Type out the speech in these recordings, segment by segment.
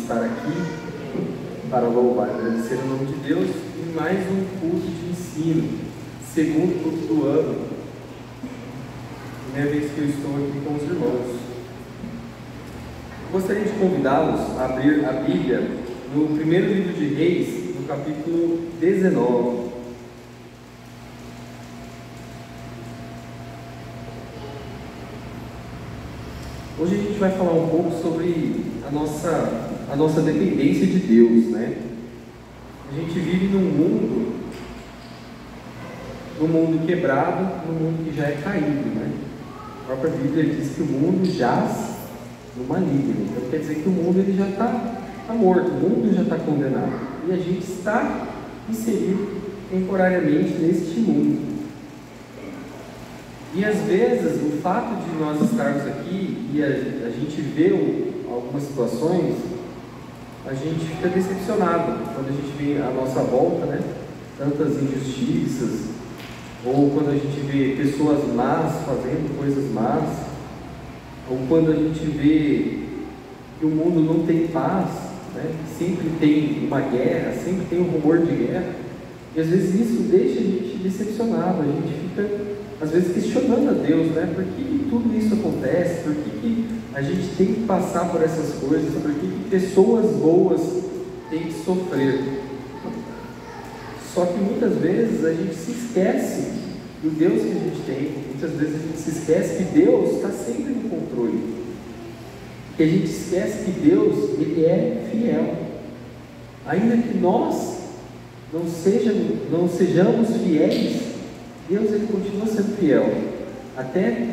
estar aqui para louvar e agradecer o nome de Deus em mais um culto de ensino, segundo culto do ano. Primeira vez que eu estou aqui com os irmãos. Gostaria de convidá-los a abrir a Bíblia no primeiro livro de Reis, no capítulo 19. Hoje a gente vai falar um pouco sobre a nossa dependência de Deus, né? A gente vive num mundo quebrado, num mundo que já é caído, né? A própria Bíblia diz que o mundo jaz no maligno. Então quer dizer que o mundo ele já está morto, o mundo já está condenado. E a gente está inserido temporariamente neste mundo. E às vezes o fato de nós estarmos aqui e a gente vê algumas situações, a gente fica decepcionado quando a gente vê à nossa volta, né? Tantas injustiças, ou quando a gente vê pessoas más fazendo coisas más, ou quando a gente vê que o mundo não tem paz, né? Sempre tem uma guerra, sempre tem um rumor de guerra, e às vezes isso deixa a gente decepcionado, a gente fica às vezes questionando a Deus, né? Por que tudo isso acontece? Por que a gente tem que passar por essas coisas? Por que pessoas boas têm que sofrer? Só que muitas vezes a gente se esquece do Deus que a gente tem. Muitas vezes a gente se esquece que Deus está sempre no controle. Que a gente esquece que Deus, Ele é fiel. Ainda que nós não sejamos fiéis, Deus ele continua sendo fiel, até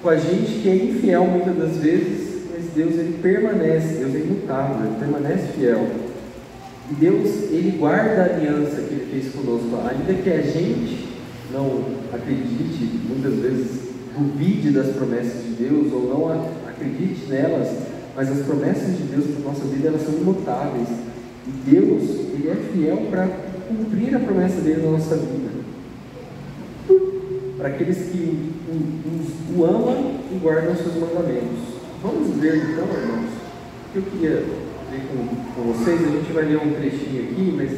com a gente que é infiel muitas das vezes, mas Deus ele permanece, Deus é imutável, ele permanece fiel. E Deus ele guarda a aliança que ele fez conosco, ainda que a gente não acredite, muitas vezes duvide das promessas de Deus ou não acredite nelas, mas as promessas de Deus para a nossa vida elas são imutáveis. E Deus ele é fiel para cumprir a promessa dele na nossa vida. Para aqueles que o amam e guardam os seus mandamentos. Vamos ver então, irmãos, o que eu queria ver com vocês. A gente vai ler um trechinho aqui, mas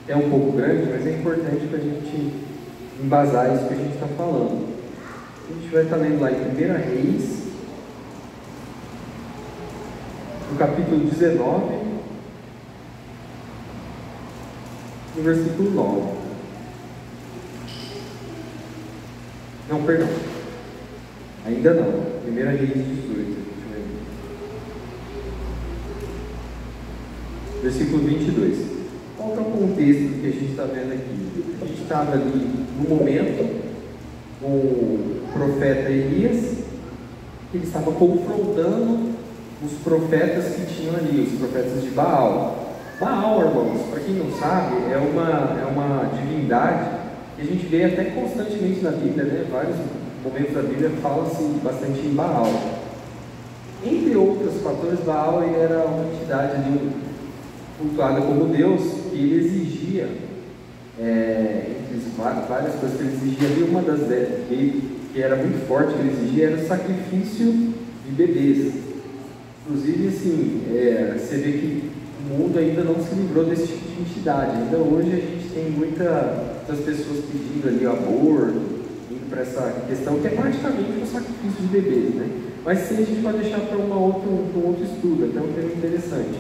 é um pouco grande, mas é importante para a gente embasar isso que a gente está falando. A gente vai estar lendo lá em 1 Reis, no capítulo 19, no versículo 9. Não, perdão. Ainda não. 1 Reis 18. Versículo 22. Qual é o contexto que a gente está vendo aqui? A gente estava ali no momento com o profeta Elias, ele estava confrontando os profetas que tinham ali, os profetas de Baal. Baal, irmãos, para quem não sabe, é uma divindade que a gente vê até constantemente na Bíblia, né? Vários momentos da Bíblia fala-se bastante em Baal. Entre outros fatores, Baal ele era uma entidade ali, cultuada como Deus, que ele exigia, entre várias coisas que ele exigia ali, uma das que era muito forte, que ele exigia, era o sacrifício de bebês. Inclusive, assim, você vê que o mundo ainda não se livrou desse tipo de entidade. Ainda hoje a gente tem muitas pessoas pedindo ali aborto, indo para essa questão que é praticamente um sacrifício de bebês, né? Mas sim, a gente vai deixar para um outro estudo, até um tema interessante.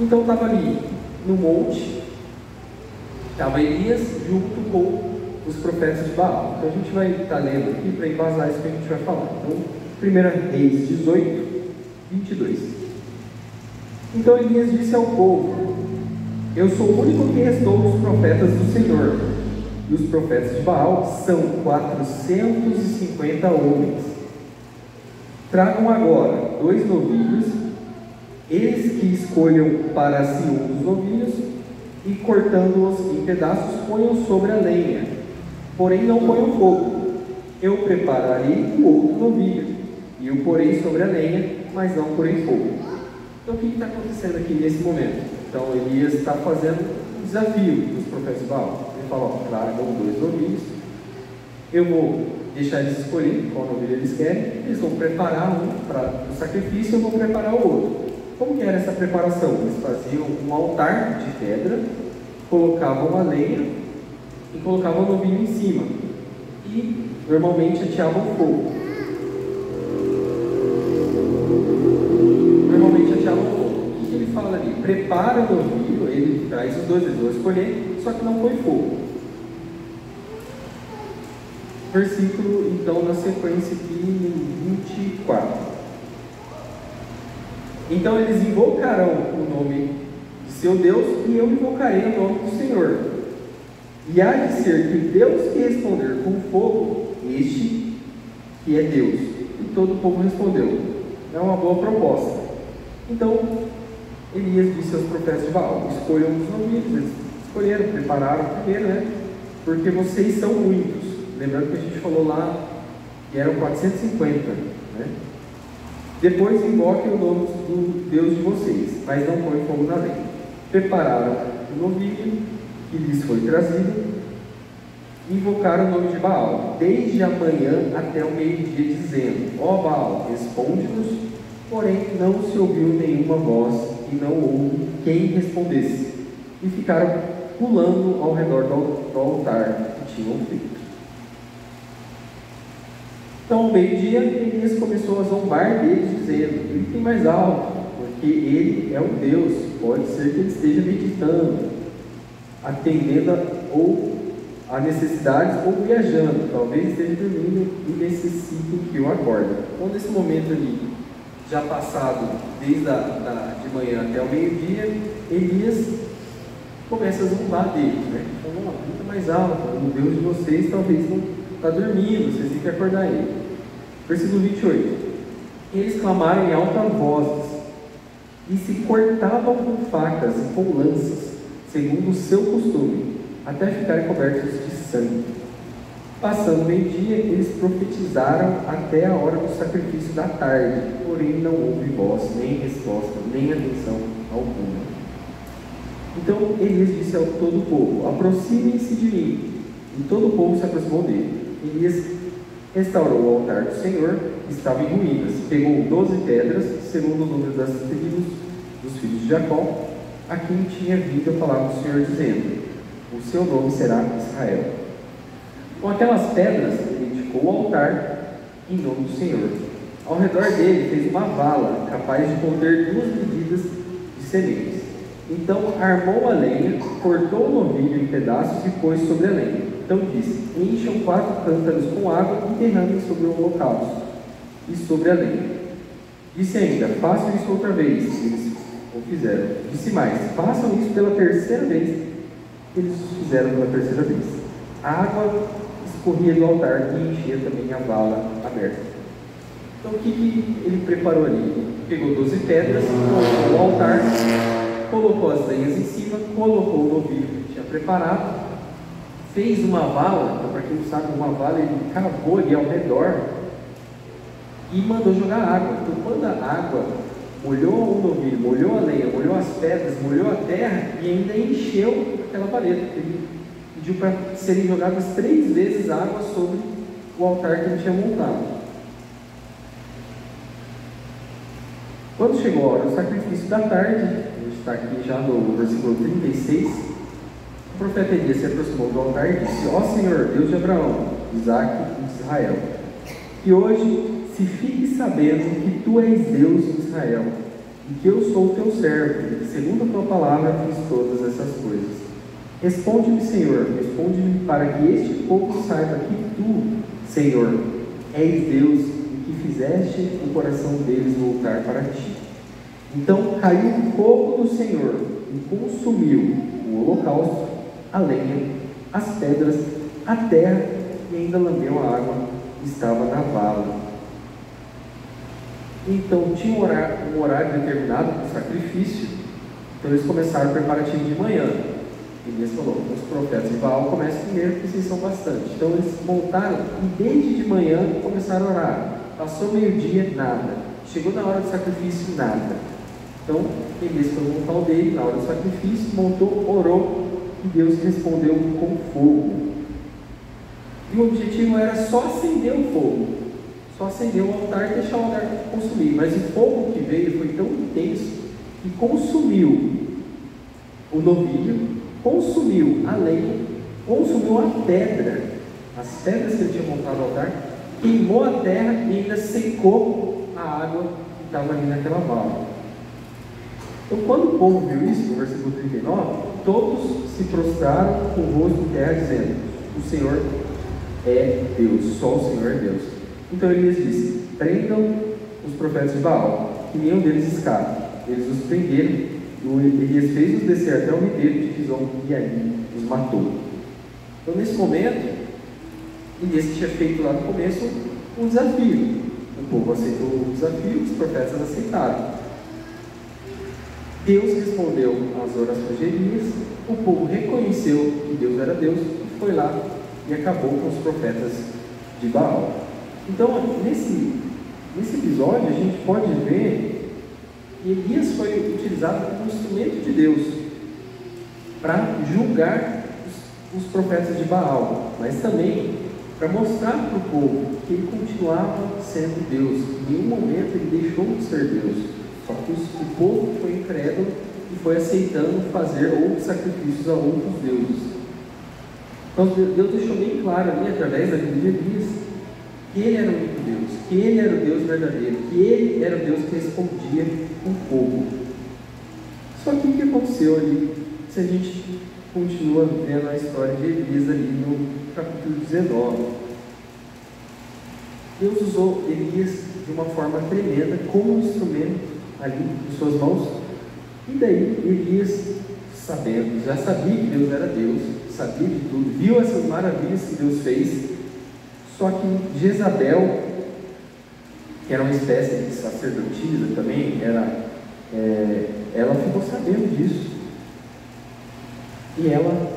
Então estava ali no monte, estava Elias junto com os profetas de Baal. Então a gente vai estar lendo aqui para embasar isso que a gente vai falar. Então, 1 Reis 18, 22. Então Elias disse ao povo: eu sou o único que restou dos profetas do Senhor, e os profetas de Baal são 450 homens. Tragam agora 2 novilhos, eles que escolham para si um dos novilhos, e cortando-os em pedaços, ponham sobre a lenha, porém não ponham fogo. Eu prepararei o outro novilho, e o porei sobre a lenha, mas não porei fogo. Então o que está acontecendo aqui nesse momento? Então Elias está fazendo um desafio dos profetas de Baal. Ele fala: tragam 2 novilhos, eu vou deixar eles escolher qual novilho eles querem, eles vão preparar um para o sacrifício, eu vou preparar o outro. como que era essa preparação? Eles faziam um altar de pedra, colocavam a lenha e colocavam o novilho em cima. E normalmente ateavam fogo. O que ele fala ali? Prepara o novilho, ele traz os dois, eles vão escolher, só que não põe fogo. Versículo, então, na sequência aqui, 24. Então eles invocarão o nome de seu Deus, e eu invocarei o nome do Senhor. E há de ser que Deus que responder com fogo, este que é Deus. E todo o povo respondeu. É uma boa proposta. Então, Elias disse aos profetas de Baal: escolham os novilhos. Eles escolheram, prepararam primeiro, né? Porque vocês são muitos. Lembrando que a gente falou lá que eram 450, né? Depois invoquem o nome do Deus de vocês, mas não põem fogo na lenha. Prepararam o novilho que lhes foi trazido, e invocaram o nome de Baal, desde a manhã até o meio-dia, dizendo: ó Baal, responde-nos. Porém não se ouviu nenhuma voz, e não houve quem respondesse. E ficaram pulando ao redor do altar que tinham feito. Então, ao meio-dia, Elias começou a zombar deles, dizendo: gritem mais alto, porque ele é um Deus. Pode ser que ele esteja meditando, atendendo a necessidades, ou viajando. Talvez esteja dormindo e necessite que o acorde. Então, nesse momento ali, já passado desde de manhã até o meio-dia, Elias começa a zombar deles, né? Então, vamos lá, grita mais alto, o Deus de vocês talvez não está dormindo, vocês têm que acordar ele. Versículo 28. Eles clamaram em alta voz e se cortavam com facas e com lanças, segundo o seu costume, até ficarem cobertos de sangue. Passando o meio-dia, eles profetizaram até a hora do sacrifício da tarde, porém não houve voz, nem resposta, nem atenção alguma. Então Elias disse ao todo o povo: aproximem-se de mim. E todo o povo se aproximou dele. Elias restaurou o altar do Senhor, que estava em ruínas. Pegou 12 pedras, segundo o número das tribos dos filhos de Jacó, a quem tinha vindo a palavra do Senhor, dizendo: o seu nome será Israel. Com aquelas pedras, ele edificou o altar em nome do Senhor. Ao redor dele fez uma vala, capaz de conter 2 medidas de sementes. Então armou a lenha, cortou o novilho em pedaços e pôs sobre a lenha. Então disse: encham 4 cântaros com água e derramem sobre o holocausto e sobre a lenha. Disse ainda: façam isso outra vez. Eles o fizeram. Disse mais: façam isso pela terceira vez. Eles o fizeram pela terceira vez. A água escorria do altar e enchia também a vala aberta. Então o que ele preparou ali? Ele pegou 12 pedras, colocou o altar, colocou as lenhas em cima, colocou o novilho que tinha preparado, fez uma vala. Então, para quem não sabe, uma vala ele cavou ali ao redor e mandou jogar água. Então, quando a água molhou o novilho, molhou a lenha, molhou as pedras, molhou a terra e ainda encheu aquela valeta, ele pediu para serem jogadas 3 vezes água sobre o altar que ele tinha montado. Quando chegou a hora do sacrifício da tarde, a gente está aqui já no versículo 36, o profeta Elias se aproximou do altar e disse: ó Senhor, Deus de Abraão, Isaque e de Israel, que hoje se fique sabendo que tu és Deus de Israel, e que eu sou teu servo, e que segundo a tua palavra fiz todas essas coisas. Responde-me, Senhor, responde-me, para que este povo saiba que tu, Senhor, és Deus, e que fizeste o coração deles voltar para ti. Então caiu o fogo do Senhor e consumiu o holocausto, a lenha, as pedras, a terra, e ainda lambeu a água que estava na vala. Então tinha um horário determinado para o sacrifício. Então eles começaram o preparativo de manhã. Elias falou: os profetas de Baal começam primeiro, porque vocês são bastante. Então eles montaram e desde de manhã começaram a orar. Passou meio-dia, nada. Chegou na hora do sacrifício, nada. Então Elias foi montar o dele na hora do sacrifício, montou, orou, e Deus respondeu com fogo. E o objetivo era só acender o fogo, só acender o altar e deixar o altar consumir. Mas o fogo que veio foi tão intenso e consumiu o novilho, consumiu a lenha, consumiu a pedra, as pedras que ele tinha montado no altar, queimou a terra e ainda secou a água que estava ali naquela vala. Então, quando o povo viu isso, no versículo 39, todos se prostraram com o rosto em terra, dizendo: o Senhor é Deus, só o Senhor é Deus. Então Elias disse: prendam os profetas de Baal, que nenhum deles escape. Eles os prenderam, e Elias fez-os descer até o ribeiro de Quizon, e ali os matou. Então, nesse momento, Elias tinha feito lá no começo um desafio. O povo aceitou o desafio, os profetas aceitaram. Deus respondeu às orações de Elias, o povo reconheceu que Deus era Deus, e foi lá e acabou com os profetas de Baal. Então, nesse episódio, a gente pode ver que Elias foi utilizado como instrumento de Deus para julgar os profetas de Baal, mas também para mostrar para o povo que ele continuava sendo Deus. Em nenhum momento ele deixou de ser Deus. Só que o povo foi incrédulo e foi aceitando fazer outros sacrifícios a outros deuses. Então Deus deixou bem claro ali, através da vida de Elias, que ele era o único Deus, que ele era o Deus verdadeiro, que ele era o Deus que respondia com fogo. Só que o que aconteceu ali, se a gente continua vendo a história de Elias ali no capítulo 19? Deus usou Elias de uma forma tremenda como um instrumento ali em suas mãos, e daí Elias, sabendo, já sabia que Deus era Deus, sabia de tudo, viu essas maravilhas que Deus fez. Só que Jezabel, que era uma espécie de sacerdotisa também, ela ficou sabendo disso, e ela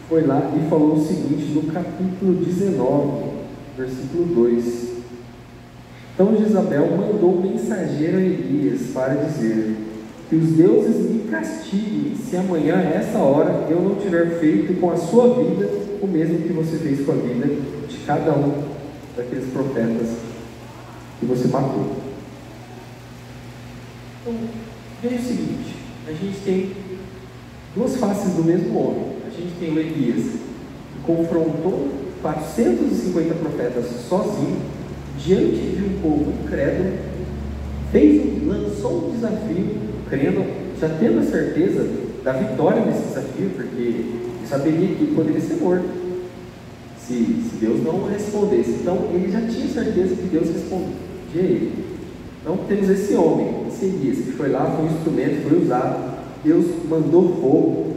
foi lá e falou o seguinte no capítulo 19, versículo 2: então Jezabel mandou um mensageiro a Elias para dizer: que os deuses me castiguem se amanhã a essa hora eu não tiver feito com a sua vida o mesmo que você fez com a vida de cada um daqueles profetas que você matou. Então, veja o seguinte: a gente tem duas faces do mesmo homem. A gente tem o Elias, que confrontou 450 profetas sozinho, diante de um povo incrédulo, lançou um desafio, crendo, já tendo a certeza da vitória nesse desafio, porque ele saberia que ele poderia ser morto se Deus não respondesse. Então ele já tinha certeza que Deus respondia a ele. Então temos esse homem, esse Elias, que foi lá, foi um instrumento, foi usado, Deus mandou fogo.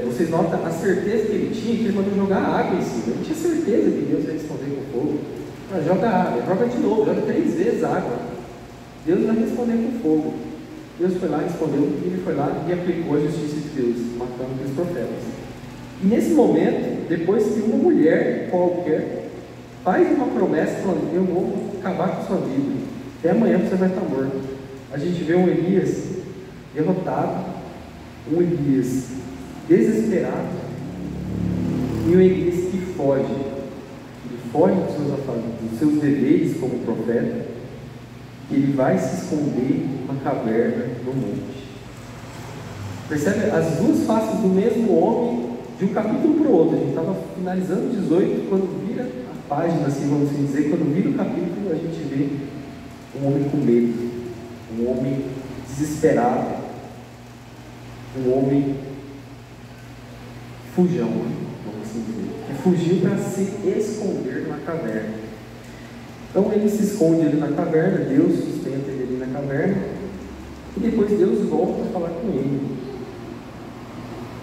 Vocês notam a certeza que ele tinha, que ele mandou jogar água em cima. Ele tinha certeza que Deus ia responder com fogo. Joga água, joga de novo, joga 3 vezes água. Deus vai responder com fogo. Deus foi lá, respondeu, e ele foi lá e aplicou a justiça de Deus, matando aqueles profetas. E nesse momento, depois que uma mulher qualquer faz uma promessa falando: eu vou acabar com a sua vida, até amanhã você vai estar morto, a gente vê um Elias derrotado, um Elias desesperado, e um Elias que foge. Ele foge dos seus deveres como profeta, e ele vai se esconder numa caverna no monte. Percebe as duas faces do mesmo homem, de um capítulo para o outro. A gente estava finalizando 18, quando vira a página, assim vamos dizer, quando vira o capítulo, a gente vê um homem com medo, um homem desesperado, um homem fujão, vamos assim dizer, que fugiu para se esconder na caverna. Então ele se esconde ali na caverna, Deus sustenta ele ali na caverna, e depois Deus volta a falar com ele.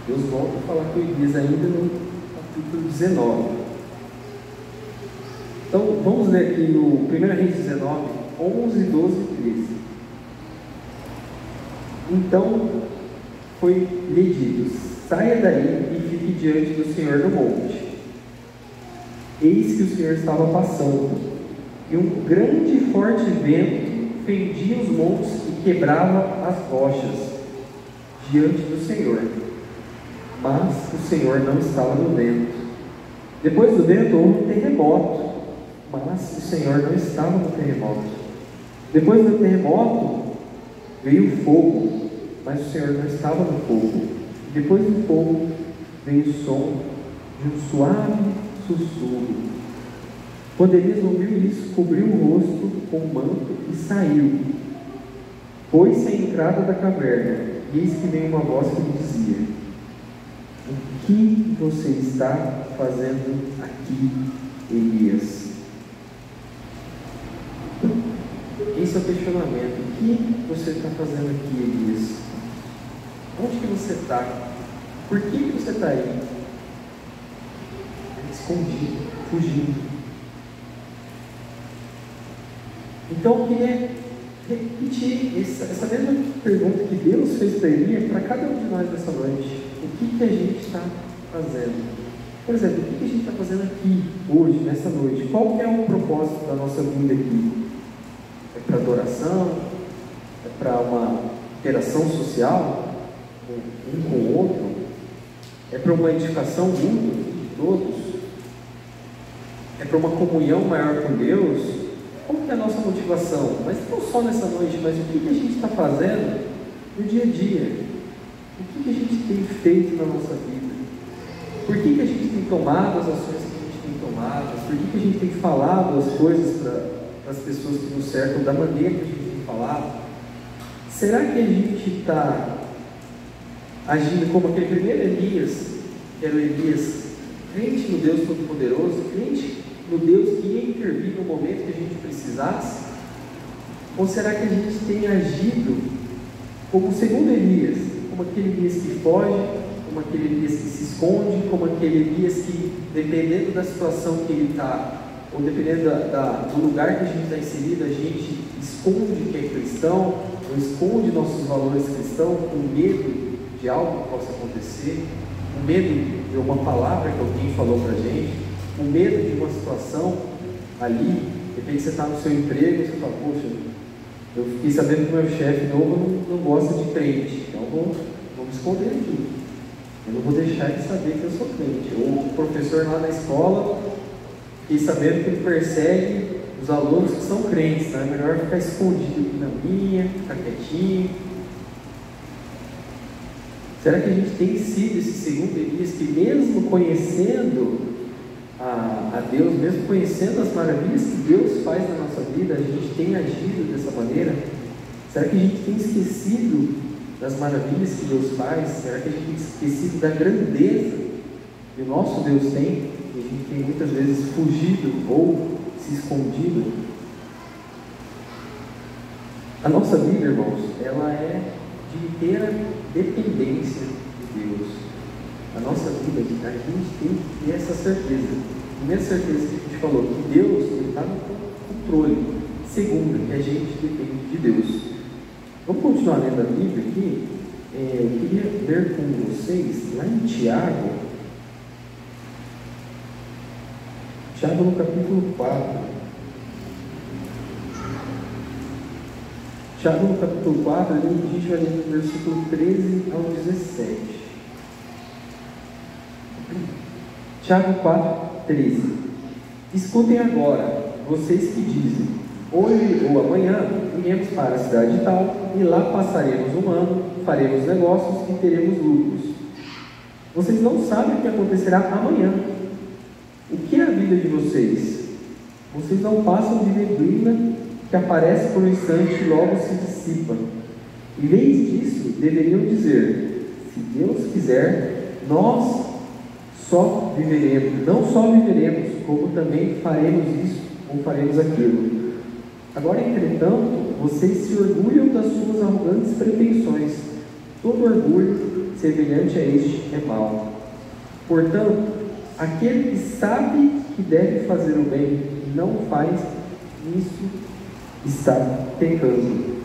Deus volta a falar com Elias ainda no capítulo 19. Então vamos ler aqui no 1 Reis 19, 11, 12 e 13. Então foi-lhe dito: saia daí e fique diante do Senhor no monte. Eis que o Senhor estava passando, e um grande e forte vento fendia os montes e quebrava as rochas diante do Senhor. Mas o Senhor não estava no vento. Depois do vento houve um terremoto, mas o Senhor não estava no terremoto. Depois do terremoto Veio fogo, mas o Senhor não estava no fogo. Depois do fogo veio o som de um suave sussurro. Quando Elias ouviu isso, cobriu o rosto com o manto e saiu. Pôs-se à entrada da caverna, e eis que veio uma voz que lhe dizia: o que você está fazendo aqui, Elias? Esse é o questionamento. O que você está fazendo aqui, Elias? Onde que você está? Por que você está aí? Escondido, fugindo. Então eu queria repetir essa mesma pergunta que Deus fez para Elias, para cada um de nós nessa noite. O que a gente está fazendo? Por exemplo, o que a gente está fazendo aqui, hoje, nessa noite? Qual que é o propósito da nossa vida aqui? É para adoração? É para uma interação social um com o outro? É para uma edificação mútua de todos? É para uma comunhão maior com Deus? Qual que é a nossa motivação? Mas não só nessa noite, mas o que a gente está fazendo no dia a dia? O que a gente tem feito na nossa vida? Por que a gente tem tomado as ações que a gente tem tomado? Por que a gente tem falado as coisas para as pessoas que nos cercam da maneira que a gente tem falado? Será que a gente está agindo como aquele primeiro Elias, que era o Elias crente no Deus Todo-Poderoso, crente no Deus que ia intervir no momento que a gente precisasse? Ou será que a gente tem agido como o segundo Elias, como aquele Elias que foge, como aquele Elias que se esconde, como aquele Elias que, dependendo da situação que ele está, ou dependendo do lugar que a gente está inserido, a gente esconde que é cristão, ou esconde nossos valores cristãos, com medo de algo que possa acontecer, com medo de uma palavra que alguém falou para a gente, com medo de uma situação ali. De repente você está no seu emprego e você fala: poxa, eu fiquei sabendo que o meu chefe novo não gosta de crente, então vou me esconder aqui, eu não vou deixar ele saber que eu sou crente. Ou o professor lá na escola, fiquei sabendo que ele persegue os alunos que são crentes, então é melhor ficar escondido aqui na minha, ficar quietinho. Será que a gente tem sido esse segundo Elias que, mesmo conhecendo a Deus, mesmo conhecendo as maravilhas que Deus faz na nossa vida, a gente tem agido dessa maneira? Será que a gente tem esquecido das maravilhas que Deus faz? Será que a gente tem esquecido da grandeza que o nosso Deus tem? E a gente tem muitas vezes fugido ou se escondido? A nossa vida, irmãos, ela é de inteira dependência de Deus. A nossa vida, a gente tem que ter essa certeza. Primeira certeza que a gente falou, que Deus está no controle. Segunda, que a gente depende de Deus. Vamos continuar lendo a Bíblia aqui. Eu queria ler com vocês lá em Tiago. Tiago no capítulo 4. Tiago no capítulo 4, a gente vai ler do versículo 13 ao 17. Tiago 4, 13. Escutem agora, vocês que dizem: hoje ou amanhã iremos para a cidade tal, e lá passaremos um ano, faremos negócios e teremos lucros. Vocês não sabem o que acontecerá amanhã. O que é a vida de vocês? Vocês não passam de neblina que aparece por um instante e logo se dissipa. Em vez disso, deveriam dizer: se Deus quiser, nós só viveremos, não só viveremos, como também faremos isso ou faremos aquilo. Agora, entretanto, vocês se orgulham das suas arrogantes pretensões. Todo orgulho semelhante a este é mau. Portanto, aquele que sabe que deve fazer o bem e não faz, isso está pecando.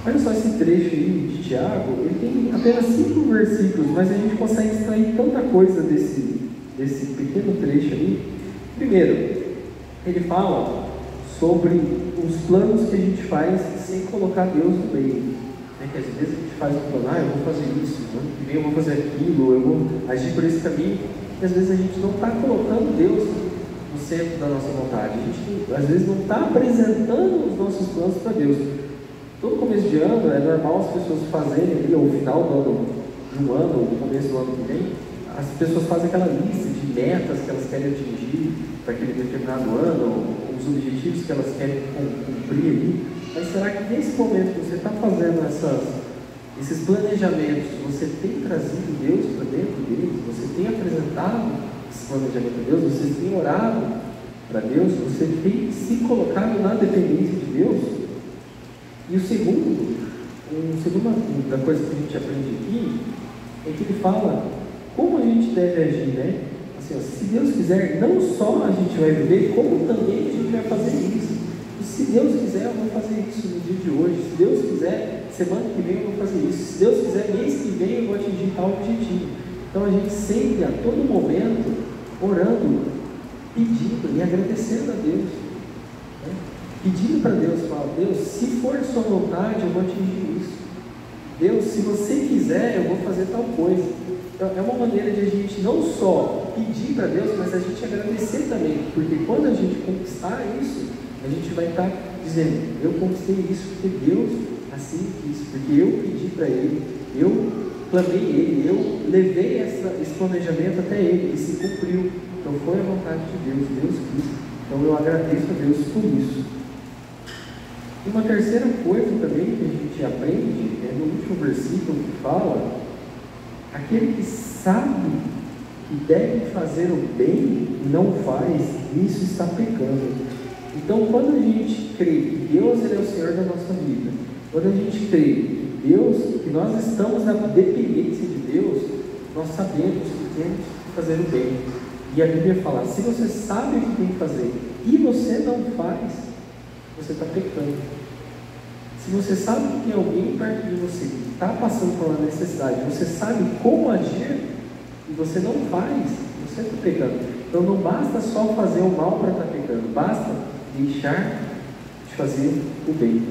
Olha só esse trecho aí de Tiago, ele tem apenas 5 versículos, mas a gente consegue extrair tanta coisa desse pequeno trecho aí. Primeiro, ele fala sobre os planos que a gente faz sem colocar Deus no meio. Que às vezes a gente faz um plano: eu vou fazer isso, ano que vem eu vou fazer aquilo, eu vou agir por esse caminho, e às vezes a gente não está colocando Deus no centro da nossa vontade. A gente às vezes não está apresentando os nossos planos para Deus. Todo começo de ano, é normal as pessoas fazerem ali, ou final do ano, de um ano, ou no começo do ano que vem, as pessoas fazem aquela lista de metas que elas querem atingir para aquele determinado ano, ou os objetivos que elas querem cumprir ali. Mas será que nesse momento que você está fazendo esses planejamentos, você tem trazido Deus para dentro deles? Você tem apresentado esse planejamento a Deus? Você tem orado para Deus? Você tem se colocado na dependência de Deus? E a segunda coisa que a gente aprende aqui é que ele fala como a gente deve agir, né? Assim, ó, se Deus quiser, não só a gente vai viver, como também a gente vai fazer isso. E se Deus quiser, eu vou fazer isso no dia de hoje. Se Deus quiser, semana que vem eu vou fazer isso. Se Deus quiser, mês que vem eu vou atingir tal objetivo. Então a gente sempre, a todo momento, orando, pedindo e agradecendo a Deus, né? Pedindo para Deus, fala, Deus, se for a sua vontade, eu vou atingir isso. Deus, se você quiser, eu vou fazer tal coisa. Então, é uma maneira de a gente não só pedir para Deus, mas a gente agradecer também, porque quando a gente conquistar isso, a gente vai estar dizendo, eu conquistei isso porque Deus assim quis, porque eu pedi para Ele, eu clamei Ele, eu levei esse planejamento até Ele, e se cumpriu. Então foi a vontade de Deus, Deus quis. Então eu agradeço a Deus por isso. E uma terceira coisa também que a gente aprende é no último versículo que fala: aquele que sabe que deve fazer o bem e não faz, nisso está pecando. Então, quando a gente crê que Deus ele é o Senhor da nossa vida, quando a gente crê que nós estamos na dependência de Deus, nós sabemos que temos que fazer o bem. E a Bíblia fala: se você sabe o que tem que fazer e você não faz, você está pecando. Se você sabe que tem alguém perto de você que está passando por uma necessidade, você sabe como agir e você não faz, você está pecando. Então não basta só fazer o mal para estar pecando, basta deixar de fazer o bem.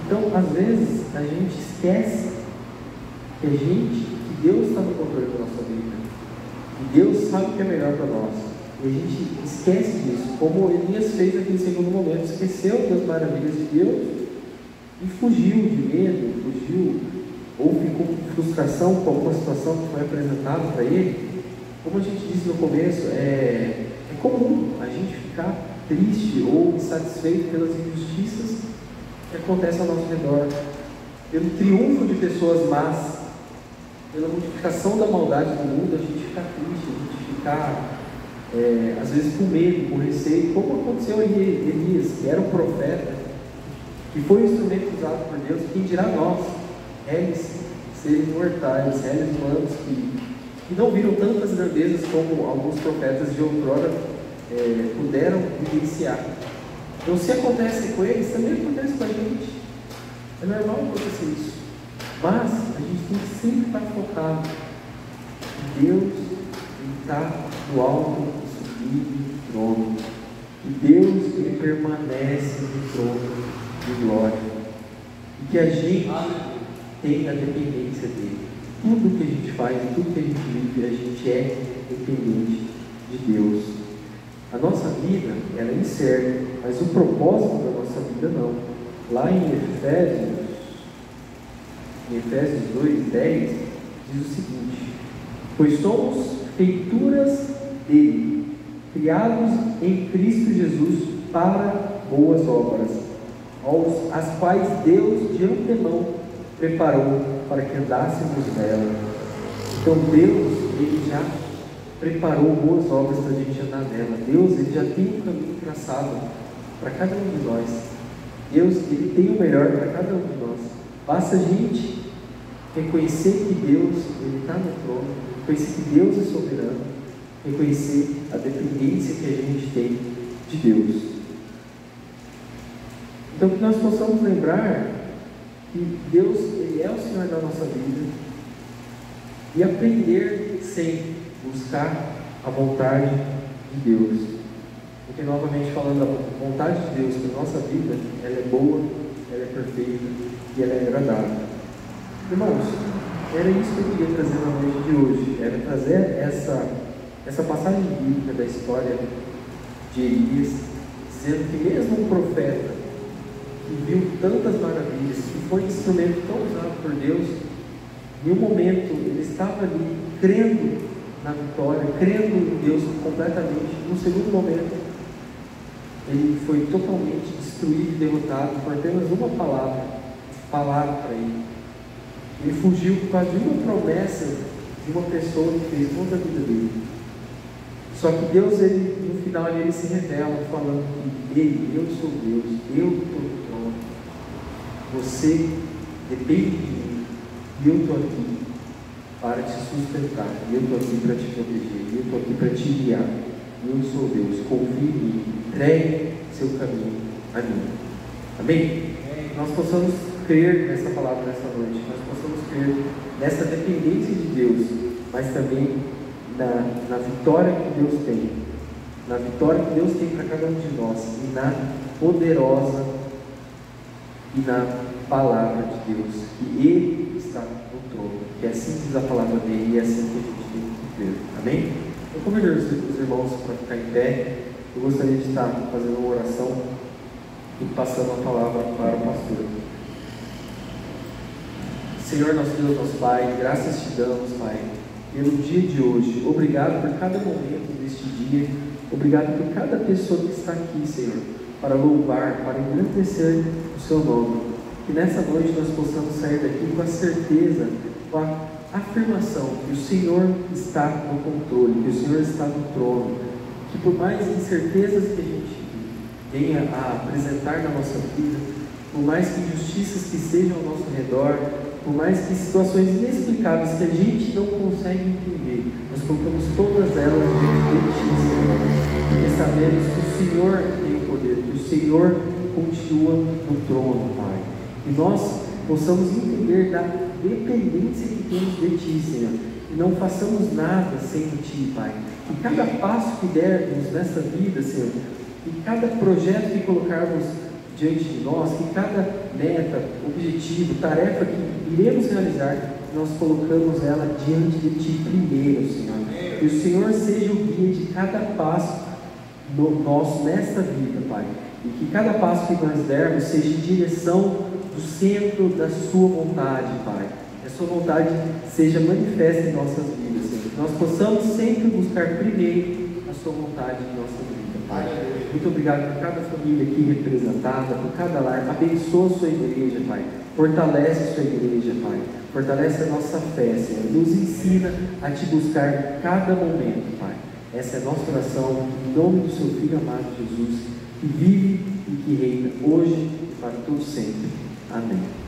Então, às vezes, a gente esquece que Deus está no controle da nossa vida, que Deus sabe o que é melhor para nós. E a gente esquece disso, como Elias fez naquele segundo momento, esqueceu das maravilhas de Deus e fugiu de medo, ou ficou com frustração com alguma situação que foi apresentada para ele. Como a gente disse no começo, é comum a gente ficar triste ou insatisfeito pelas injustiças que acontecem ao nosso redor, pelo triunfo de pessoas más, pela multiplicação da maldade no mundo. A gente fica triste, a gente fica às vezes com medo, com receio, como aconteceu em Elias, que era um profeta, que foi um instrumento usado por Deus. Quem dirá nós, seres mortais, réis humanos, que não viram tantas grandezas como alguns profetas de outrora puderam vivenciar. Então, se acontece com eles, também acontece com a gente. É normal acontecer isso. Mas a gente tem que sempre estar focado em Deus, em estar no alto e sublime trono. E Deus, ele permanece no trono de glória. E que a gente tenha a dependência dele. Tudo que a gente faz, tudo que a gente vive, a gente é dependente de Deus. A nossa vida, ela é incerta, mas o propósito da nossa vida não. Lá em Efésios 2:10, diz o seguinte: pois somos feituras dele, criados em Cristo Jesus para boas obras, as quais Deus de antemão preparou para que andássemos nela. Então Deus, ele já preparou boas obras para a gente andar nela. Deus, ele já tem um caminho traçado para cada um de nós. Deus, ele tem o melhor para cada um de nós. Basta a gente reconhecer que Deus, ele está no trono, reconhecer que Deus é soberano, reconhecer a dependência que a gente tem de Deus. Então, que nós possamos lembrar que Deus, ele é o Senhor da nossa vida, e aprender sempre buscar a vontade de Deus. Porque, novamente falando, a vontade de Deus para a nossa vida, ela é boa, ela é perfeita e ela é agradável. Irmãos, era isso que eu queria trazer na noite de hoje, era trazer essa passagem bíblica da história de Elias, dizendo que mesmo um profeta, tantas maravilhas, que foi um instrumento tão usado por Deus, em um momento ele estava ali crendo na vitória, crendo em Deus completamente. No segundo momento, ele foi totalmente destruído e derrotado por apenas uma palavra para ele. Ele fugiu por causa de uma promessa de uma pessoa que fez toda a vida dele. Só que Deus, ele, no final, ele se revela falando que eu sou Deus, eu estou no trono, você depende de mim, e eu estou aqui para te sustentar, e eu estou aqui para te proteger, e eu estou aqui para te guiar. Eu sou Deus, confie em mim, entregue seu caminho a mim. Amém? Nós possamos crer nessa palavra nessa noite, nós possamos crer nessa dependência de Deus, mas também na vitória que Deus tem, na vitória que Deus tem para cada um de nós, e na poderosa e na palavra de Deus, que Ele está no trono, que assim diz a palavra dele, e é assim que a gente tem que crer. Amém? Eu convido os irmãos para ficar em pé. Eu gostaria de estar fazendo uma oração e passando a palavra para o pastor. Senhor, nosso Deus, nosso Pai, graças te damos, Pai, pelo dia de hoje. Obrigado por cada momento deste dia. Obrigado por cada pessoa que está aqui, Senhor, para louvar, para engrandecer o seu nome. Que nessa noite nós possamos sair daqui com a certeza, com a afirmação que o Senhor está no controle, que o Senhor está no trono, que por mais incertezas que a gente venha a apresentar na nossa vida, por mais que injustiças que estejam ao nosso redor, por mais que situações inexplicáveis que a gente não consegue entender, nós colocamos todas elas diante de Ti, Senhor, porque sabemos que o Senhor tem o poder, que o Senhor continua no trono, Pai. E nós possamos entender da dependência que temos de Ti, Senhor, e não façamos nada sem Ti, Pai. Que cada passo que dermos nessa vida, Senhor, que cada projeto que colocarmos diante de nós, que cada meta, objetivo, tarefa que iremos realizar, nós colocamos ela diante de Ti primeiro, Senhor. Que o Senhor seja o guia de cada passo nosso nesta vida, Pai. E que cada passo que nós dermos seja em direção do centro da Sua vontade, Pai. Que a Sua vontade seja manifesta em nossas vidas, Senhor. Que nós possamos sempre buscar primeiro a Sua vontade em nossa vida, Pai. Muito obrigado por cada família aqui representada, por cada lar. Abençoa a Sua igreja, Pai. Fortalece a Sua igreja, Pai. Fortalece a nossa fé, Senhor. Nos ensina a Te buscar cada momento, Pai. Essa é a nossa oração, em nome do Seu Filho amado Jesus, que vive e que reina hoje e para todo sempre. Amém.